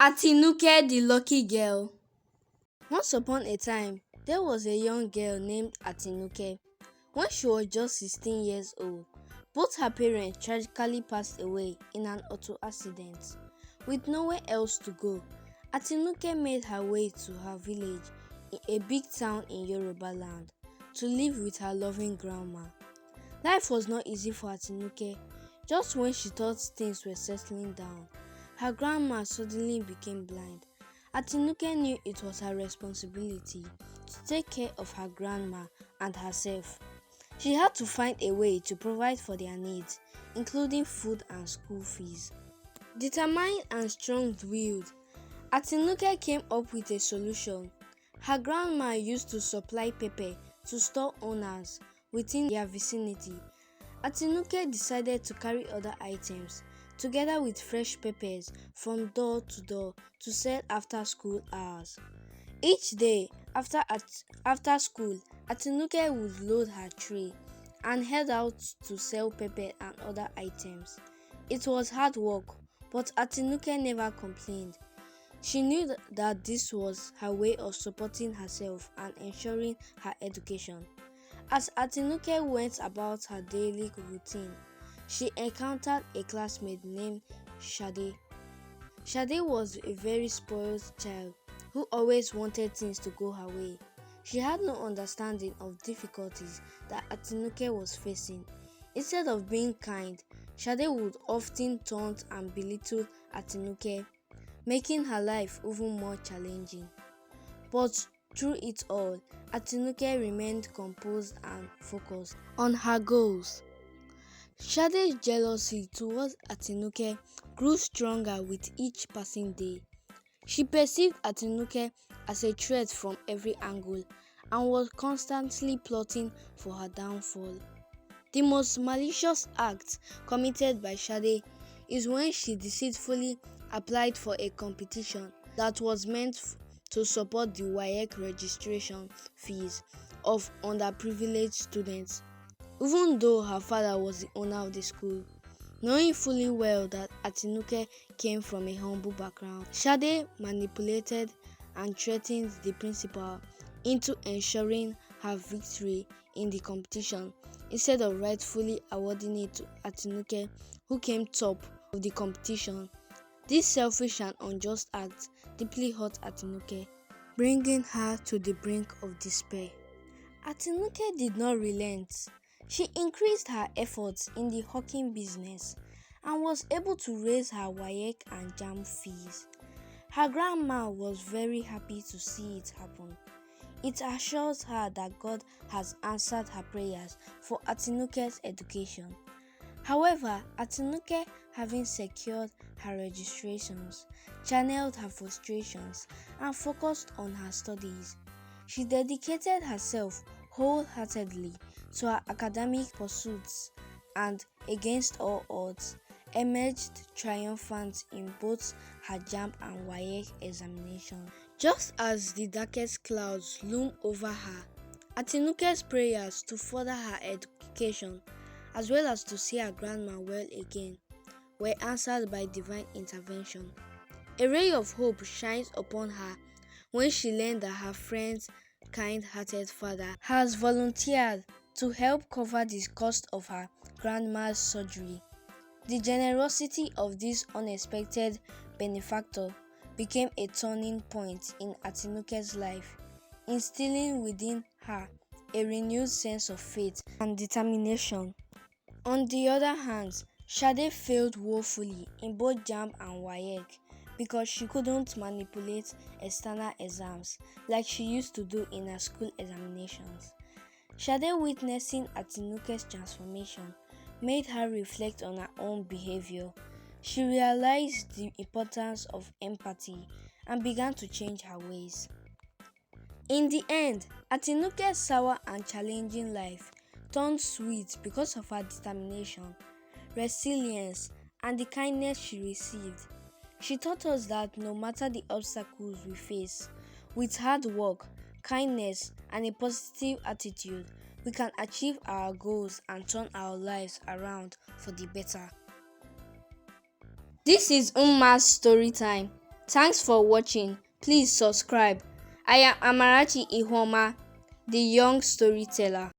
Atinuke the Lucky Girl. Once upon a time, there was a young girl named Atinuke. When she was just 16 years old, both her parents tragically passed away in an auto accident. With nowhere else to go, Atinuke made her way to her village in a big town in Yoruba land to live with her loving grandma. Life was not easy for Atinuke. Just when she thought things were settling down, her grandma suddenly became blind. Atinuke knew it was her responsibility to take care of her grandma and herself. She had to find a way to provide for their needs, including food and school fees. Determined and strong-willed, Atinuke came up with a solution. Her grandma used to supply pepper to store owners within their vicinity. Atinuke decided to carry other items, together with fresh peppers, from door to door to sell after school hours. Each day after school, Atinuke would load her tray and head out to sell pepper and other items. It was hard work, but Atinuke never complained. She knew that this was her way of supporting herself and ensuring her education. As Atinuke went about her daily routine, she encountered a classmate named Shade. Shade was a very spoiled child who always wanted things to go her way. She had no understanding of difficulties that Atinuke was facing. Instead of being kind, Shade would often taunt and belittle Atinuke, making her life even more challenging. But through it all, Atinuke remained composed and focused on her goals. Shade's jealousy towards Atinuke grew stronger with each passing day. She perceived Atinuke as a threat from every angle and was constantly plotting for her downfall. The most malicious act committed by Shade is when she deceitfully applied for a competition that was meant to support the WAEC registration fees of underprivileged students, even though her father was the owner of the school. Knowing fully well that Atinuke came from a humble background, Shade manipulated and threatened the principal into ensuring her victory in the competition instead of rightfully awarding it to Atinuke, who came top of the competition. This selfish and unjust act deeply hurt Atinuke, bringing her to the brink of despair. Atinuke did not relent. She increased her efforts in the hawking business and was able to raise her WAEC and JAM fees. Her grandma was very happy to see it happen. It assures her that God has answered her prayers for Atinuke's education. However, Atinuke, having secured her registrations, channeled her frustrations and focused on her studies. She dedicated herself wholeheartedly to her academic pursuits and, against all odds, emerged triumphant in both her JAMB and WAEC examinations. Just as the darkest clouds loom over her, Atinuke's prayers to further her education, as well as to see her grandma well again, were answered by divine intervention. A ray of hope shines upon her when she learned that her friend's kind-hearted father has volunteered to help cover the cost of her grandma's surgery. The generosity of this unexpected benefactor became a turning point in Atinuke's life, instilling within her a renewed sense of faith and determination. On the other hand, Shade failed woefully in both JAMB and WAEC because she couldn't manipulate external exams like she used to do in her school examinations. Shade, witnessing Atinuke's transformation, made her reflect on her own behavior. She realized the importance of empathy and began to change her ways. In the end, Atinuke's sour and challenging life turned sweet because of her determination, resilience, and the kindness she received. She taught us that no matter the obstacles we face, with hard work, kindness, and a positive attitude, we can achieve our goals and turn our lives around for the better. This is Umma's story time. Thanks for watching. Please subscribe. I am Amarachi Ihoma, the young storyteller.